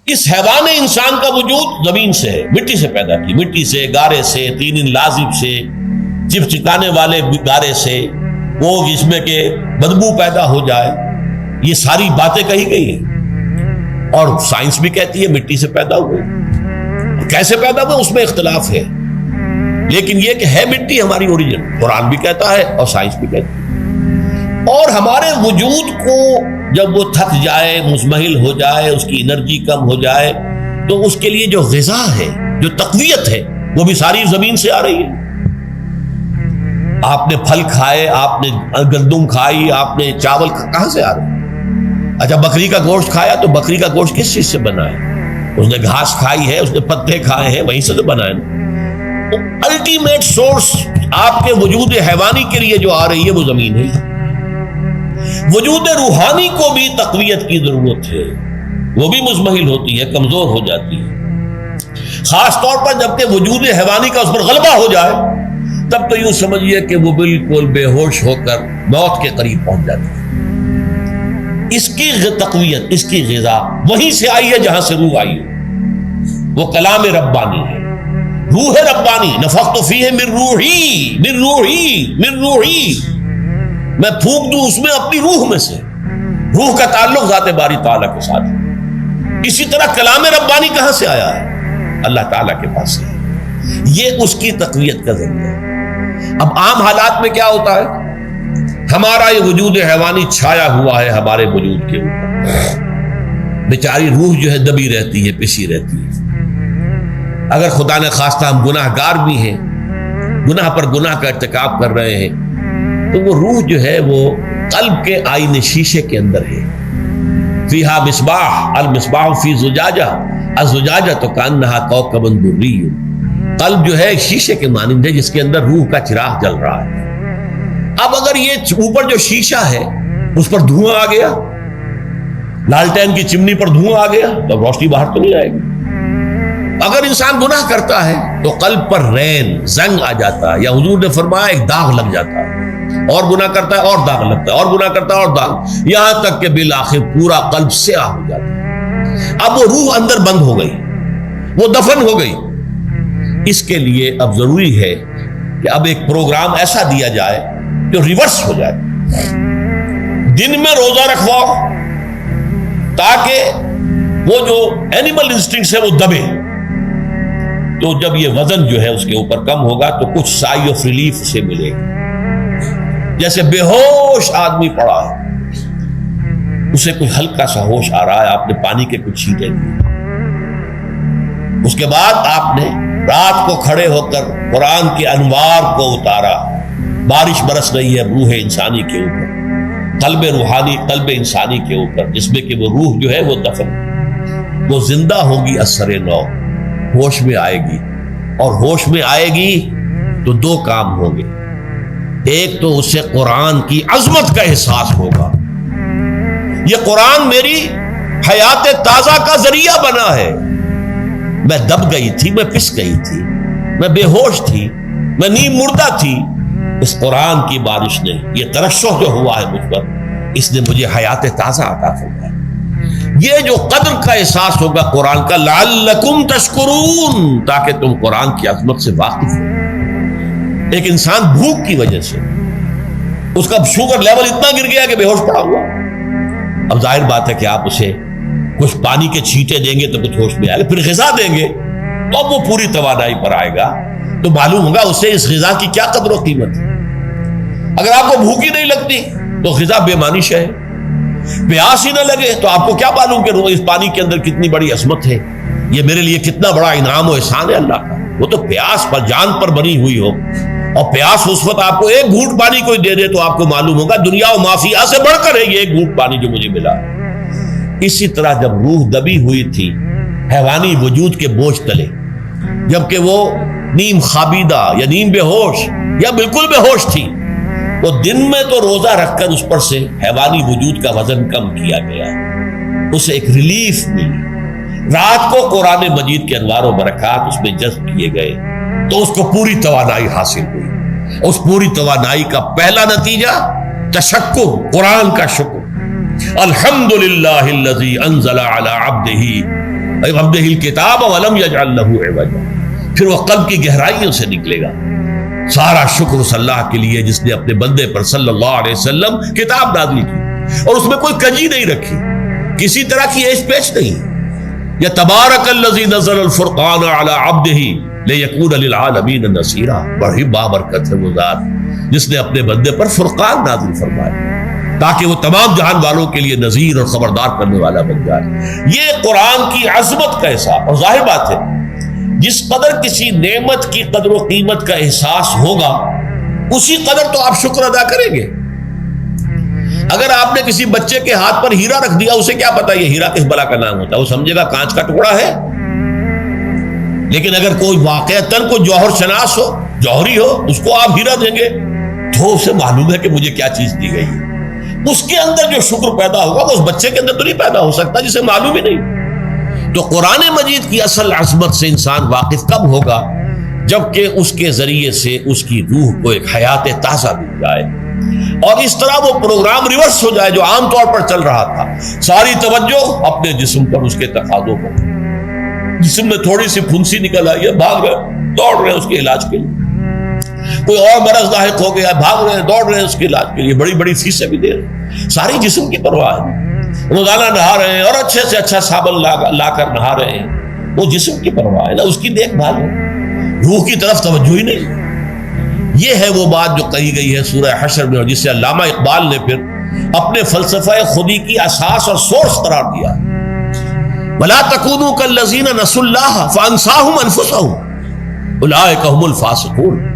اس حیوان انسان کا وجود زمین سے ہے، مٹی سے پیدا کی، مٹی سے، گارے سے، طین لازب سے، چپچکانے والے گارے سے، وہ جس میں کہ بدبو پیدا ہو جائے، یہ ساری باتیں کہی گئی ہیں۔ اور سائنس بھی کہتی ہے مٹی سے پیدا ہوئے، کیسے پیدا ہوئے اس میں اختلاف ہے، لیکن یہ کہ ہے مٹی ہماری اوریجن، قرآن بھی کہتا ہے اور سائنس بھی کہتی ہے۔ اور ہمارے وجود کو جب وہ تھک جائے، مزمحل ہو جائے، اس کی انرجی کم ہو جائے، تو اس کے لیے جو غذا ہے، جو تقویت ہے، وہ بھی ساری زمین سے آ رہی ہے۔ آپ نے پھل کھائے، آپ نے گندم کھائی، آپ نے چاول کہاں سے آ رہے؟ اچھا بکری کا گوشت کھایا تو بکری کا گوشت کس چیز سے بنا ہے؟ اس نے گھاس کھائی ہے، اس نے پتے کھائے ہیں، وہیں سے تو بنا ہے۔ الٹیمیٹ سورس آپ کے وجود حیوانی کے لیے جو آ رہی ہے وہ زمین ہے۔ وجود روحانی کو بھی تقویت کی ضرورت ہے، وہ بھی مزمحل ہوتی ہے، کمزور ہو جاتی ہے، خاص طور پر جبکہ وجود حیوانی کا اس پر غلبہ ہو جائے، تب تو یوں سمجھیے کہ وہ بالکل بے ہوش ہو کر موت کے قریب پہنچ جاتی ہے۔ اس کی تقویت، اس کی غذا وہیں سے آئی ہے جہاں سے روح آئی ہے، وہ کلام ربانی ہے، روح ربانی۔ نفخت فیہ من روحی من روحی من روحی، میں پھونک دوں اس میں اپنی روح میں سے۔ روح کا تعلق ذات باری تعالیٰ کے ساتھ ہے۔ اسی طرح کلام ربانی کہاں سے آیا ہے؟ اللہ تعالیٰ کے پاس سے۔ یہ اس کی تقویت کا ذریعہ ہے۔ اب عام حالات میں کیا ہوتا ہے؟ ہمارا یہ وجود حیوانی چھایا ہوا ہے ہمارے وجود کے اوپر، بیچاری روح جو ہے دبی رہتی ہے، پسی رہتی ہے۔ اگر خدا نے خواستہ ہم گناہ گار بھی ہیں، گناہ پر گناہ کا ارتکاب کر رہے ہیں، تو وہ روح جو ہے وہ قلب کے آئینے شیشے کے اندر ہے۔ فیہا مصباح المصباح فی زجاجہ الزجاجہ تو کانہا کوکب دری، قلب جو ہے ایک شیشے کے مانند ہے جس کے اندر روح کا چراغ جل رہا ہے۔ اب اگر یہ اوپر جو شیشہ ہے اس پر دھواں آ گیا، لالٹین کی چمنی پر دھواں آ گیا، تو روشنی باہر تو نہیں آئے گی۔ اگر انسان گناہ کرتا ہے تو قلب پر رین، زنگ آ جاتا ہے، یا حضور نے فرمایا ایک داغ لگ جاتا ہے، اور گناہ کرتا ہے اور داغ لگتا ہے، اور گناہ کرتا ہے اور داغ، یہاں تک کہ بالآخر پورا قلب سیاہ ہو جاتا ہے۔ اب وہ روح اندر بند ہو گئی، وہ دفن ہو گئی۔ اس کے لیے اب ضروری ہے کہ اب ایک پروگرام ایسا دیا جائے جو ریورس ہو جائے۔ دن میں روزہ رکھواؤ تاکہ وہ جو اینیمل انسٹنکٹس ہے وہ دبے، تو جب یہ وزن جو ہے اس کے اوپر کم ہوگا تو کچھ سائی آف ریلیف سے ملے گا۔ جیسے بے ہوش آدمی پڑا ہے، اسے کوئی ہلکا سا ہوش آ رہا ہے، آپ نے پانی کے کچھ چھینٹے لیے، اس کے بعد آپ نے رات کو کھڑے ہو کر قرآن کے انوار کو اتارا، بارش برس رہی ہے روح انسانی کے اوپر، قلب روحانی، قلب انسانی کے اوپر، جس میں کہ وہ روح جو ہے وہ دفن، وہ زندہ ہوگی اثر نو، ہوش میں آئے گی، اور ہوش میں آئے گی تو دو کام ہوں گے۔ ایک تو اسے قرآن کی عظمت کا احساس ہوگا، یہ قرآن میری حیات تازہ کا ذریعہ بنا ہے، میں دب گئی تھی، میں پس گئی تھی، میں بے ہوش تھی، میں نیم مردہ تھی، اس قرآن کی بارش نے، یہ ترشح جو ہوا ہے مجھ پر، اس نے مجھے حیات تازہ عطا فرمایا۔ یہ جو قدر کا احساس ہوگا قرآن کا، لعلکم تشکرون، تاکہ تم قرآن کی عظمت سے واقف ہو۔ ایک انسان بھوک کی وجہ سے اس کا شوگر لیول اتنا گر گیا کہ بے ہوش پڑا ہوا، اب ظاہر بات ہے کہ آپ اسے کچھ پانی کے چھینٹے دیں گے تو کچھ ہوش میں آئے گا، پھر غذا دیں گے تو اب وہ پوری توانائی پر آئے گا، تو معلوم ہوگا اسے اس غذا کی کیا قدر و قیمت ہے۔ اگر آپ کو بھوک ہی نہیں لگتی تو غذا بے معنی شے ہے، پیاس ہی نہ لگے تو آپ کو کیا معلوم کہ اس پانی کے اندر کتنی بڑی عظمت ہے، یہ میرے لیے کتنا بڑا انعام و احسان ہے اللہ کا۔ وہ تو پیاس پر، جان پر بنی ہوئی ہو، اور پیاس اس وقت آپ کو ایک گھونٹ پانی کوئی دے دے تو آپ کو معلوم ہوگا دنیا و مافیا سے بڑھ کر ہے یہ ایک گھونٹ پانی جو مجھے ملا۔ اسی طرح جب روح دبی ہوئی تھی حیوانی وجود کے بوجھ تلے، جبکہ وہ نیم خابیدہ یا نیم بے ہوش یا بالکل بے ہوش تھی، وہ دن میں تو روزہ رکھ کر اس پر سے حیوانی وجود کا وزن کم کیا گیا، اسے ایک ریلیف ملی۔ رات کو قرآن مجید کے انوار و برکات اس میں جذب کیے گئے تو اس کو پوری توانائی حاصل ہوئی۔ اس پوری توانائی کا پہلا نتیجہ تشکر، قرآن کا شکر۔ الحمدللہ الذی انزل علی عبدہ عبدہ الکتاب ولم یجعل لہ عوجا، پھر وہ قلب کی گہرائیوں سے نکلے گا۔ سارا شکر اس اللہ کے لیے جس نے اپنے بندے پر صلی اللہ علیہ وسلم کتاب نازل کی اور اس میں کوئی کجی نہیں رکھی، کسی طرح کی ایش پیش نہیں۔ یا تبارک الذی نزل الفرقان علی عبدہ لیکون للعالمین نصیرا، بڑی بابرکت ہے وہ ذات جس نے اپنے بندے پر فرقان نازل فرمایا تاکہ وہ تمام جہان والوں کے لیے نذیر اور خبردار کرنے والا بن جائے۔ یہ قرآن کی عظمت کا احساس، اور ظاہر بات ہے جس قدر کسی نعمت کی قدر و قیمت کا احساس ہوگا اسی قدر تو آپ شکر ادا کریں گے۔ اگر آپ نے کسی بچے کے ہاتھ پر ہیرا رکھ دیا، اسے کیا پتا یہ ہیرا کس بلا کا نام ہوتا ہے، وہ سمجھے گا کانچ کا ٹکڑا ہے۔ لیکن اگر کوئی واقعتاً کوئی جوہر شناس ہو، جوہری ہو، اس کو آپ ہیرا دیں گے تو اسے معلوم ہے کہ مجھے کیا چیز دی گئی ہے۔ اس کے اندر جو شکر پیدا ہوگا وہ اس بچے کے اندر تو نہیں پیدا ہو سکتا جسے معلوم ہی نہیں۔ تو قرآن مجید کی اصل عظمت سے انسان واقف کب ہوگا؟ جبکہ اس کے ذریعے سے اس کی روح کو ایک حیات تازہ مل جائے اور اس طرح وہ پروگرام ریورس ہو جائے جو عام طور پر چل رہا تھا، ساری توجہ اپنے جسم پر، اس کے تقاضوں پر۔ جسم میں تھوڑی سی پھنسی نکل آئی ہے، بھاگ رہے، دوڑ رہے ہیں اس کے علاج کے لیے۔ کوئی اور مرض لاحق ہو گیا، بھاگ رہے ہیں، دوڑ رہے ہیں اس کے علاج کے لیے، بڑی بڑی فیسیں بھی دے رہے ہیں۔ ساری جسم کی پرواہ ہے، روزانہ نہا رہے ہیں اور اچھے سے اچھا صابن لا کر نہا رہے ہیں، وہ جسم کی پرواہ ہے نا، اس کی دیکھ بھال ہے، روح کی طرف توجہ ہی نہیں۔ یہ ہے وہ بات جو کہی گئی ہے سورہ حشر میں، اور جسے علامہ اقبال نے پھر اپنے فلسفہ خودی کی اساس اور سورس قرار دیا۔ وَلَا تَكُونُوا كَالَّذِينَ نَسُوا اللَّهَ فَأَنسَاهُمْ أَنفُسَهُمْ أُولَٰئِكَ هُمُ الْفَاسِقُونَ۔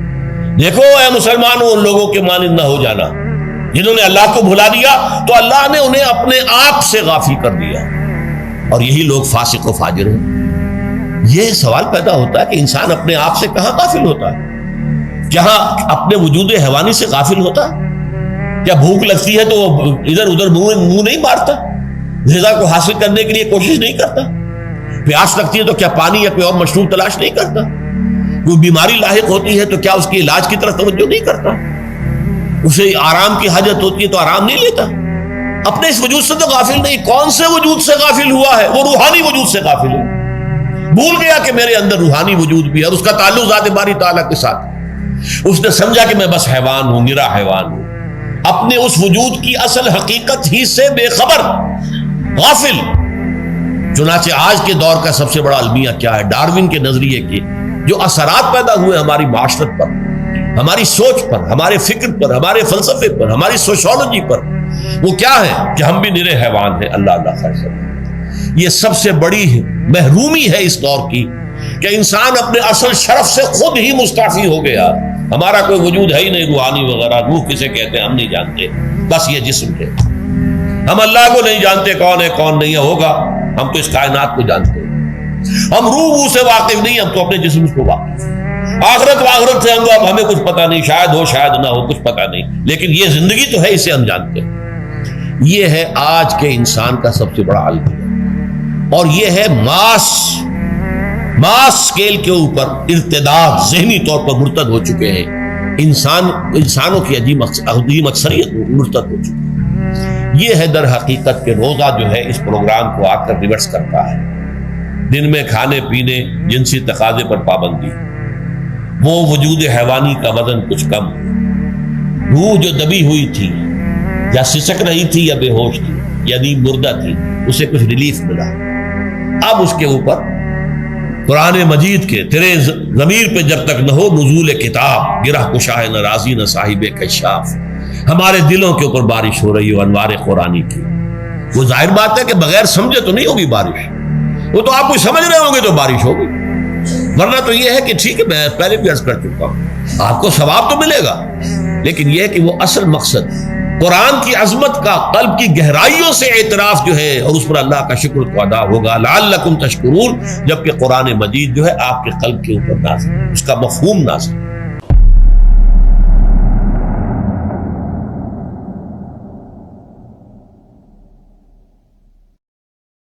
دیکھو اے مسلمانوں، ان لوگوں کے مانند نہ ہو جانا جنہوں نے اللہ کو بھلا دیا تو اللہ نے انہیں اپنے آپ سے غافل کر دیا، اور یہی لوگ فاسق و فاجر ہیں۔ یہ سوال پیدا ہوتا ہے کہ انسان اپنے آپ سے کہاں غافل ہوتا ہے؟ کہاں اپنے وجود حیوانی سے غافل ہوتا؟ کیا بھوک لگتی ہے تو وہ ادھر ادھر منہ نہیں مارتا؟ غذا کو حاصل کرنے کے لیے کوشش نہیں کرتا؟ پیاس لگتی ہے تو کیا پانی یا کوئی اور مشروب تلاش نہیں کرتا؟ کوئی بیماری لاحق ہوتی ہے تو کیا اس کے علاج کی طرف توجہ نہیں کرتا؟ اسے آرام کی حاجت ہوتی ہے تو آرام نہیں لیتا؟ اپنے اس وجود سے تو غافل نہیں۔ کون سے وجود سے غافل ہوا ہے؟ وہ روحانی وجود سے غافل ہے۔ بھول گیا کہ میرے اندر روحانی وجود بھی ہے اور اس کا تعلق ذات باری تعالیٰ کے ساتھ۔ اس نے سمجھا کہ میں بس حیوان ہوں، نرا حیوان ہوں، اپنے اس وجود کی اصل حقیقت ہی سے بے خبر، غافل۔ چنانچہ آج کے دور کا سب سے بڑا المیہ کیا ہے؟ ڈارون کے نظریے کے جو اثرات پیدا ہوئے ہماری معاشرت پر، ہماری سوچ پر، ہمارے فکر پر، ہمارے فلسفے پر، ہماری سوشولوجی پر، وہ کیا ہے کہ ہم بھی نرے حیوان ہیں۔ اللہ اللہ خیر۔ یہ سب سے بڑی محرومی ہے اس دور کی کہ انسان اپنے اصل شرف سے خود ہی مستعفی ہو گیا۔ ہمارا کوئی وجود ہے ہی نہیں روحانی وغیرہ، روح کسے کہتے ہیں ہم نہیں جانتے، بس یہ جسم ہے۔ ہم اللہ کو نہیں جانتے کون ہے کون نہیں ہے، ہوگا ہم تو اس کائنات کو جانتے ہیں۔ ہم روح سے واقف نہیں، ہم تو اپنے جسم کو واقف۔ آخرت سے ہم ہمیں کچھ پتہ نہیں، شاید ہو شاید نہ ہو، کچھ پتہ نہیں، لیکن یہ زندگی تو ہے، اسے ہم جانتے ہیں۔ یہ ہے آج کے انسان کا سب سے بڑا المیہ، اور یہ ہے ماس اسکیل کے اوپر ارتداد، ذہنی طور پر مرتد ہو چکے ہیں انسانوں کی عظیم اکثریت مرتد ہو چکی ہے۔ یہ ہے در حقیقت کہ روزہ جو ہے اس پروگرام کو آ کر ریورس کرتا ہے۔ دن میں کھانے پینے، جنسی تقاضے پر پابندی، وہ وجود حیوانی کا وزن کچھ کم، روح جو دبی ہوئی تھی یا سسک رہی تھی یا بے ہوش تھی یا نیند مردہ تھی، اسے کچھ ریلیف ملا۔ اب اس کے اوپر قرآن مجید کے تیرے ضمیر پہ جب تک نہ ہو نزول کتاب، گرہ کشا ہے نہ راضی نہ صاحب کشاف، ہمارے دلوں کے اوپر بارش ہو رہی ہو انوار قرآنی کی۔ وہ ظاہر بات ہے کہ بغیر سمجھے تو نہیں ہوگی بارش، وہ تو آپ کچھ سمجھ رہے ہوں گے تو بارش ہوگی، ورنہ تو یہ ہے کہ ٹھیک ہے میں پہلے بھی عرض کر چکا ہوں آپ کو ثواب تو ملے گا، لیکن یہ ہے کہ وہ اصل مقصد قرآن کی عظمت کا قلب کی گہرائیوں سے اعتراف جو ہے اور اس پر اللہ کا شکر تو ادا ہوگا، لعلکم تشکرون، جبکہ قرآن مجید جو ہے آپ کے قلب کے اوپر نازل، اس کا مفہوم نازل۔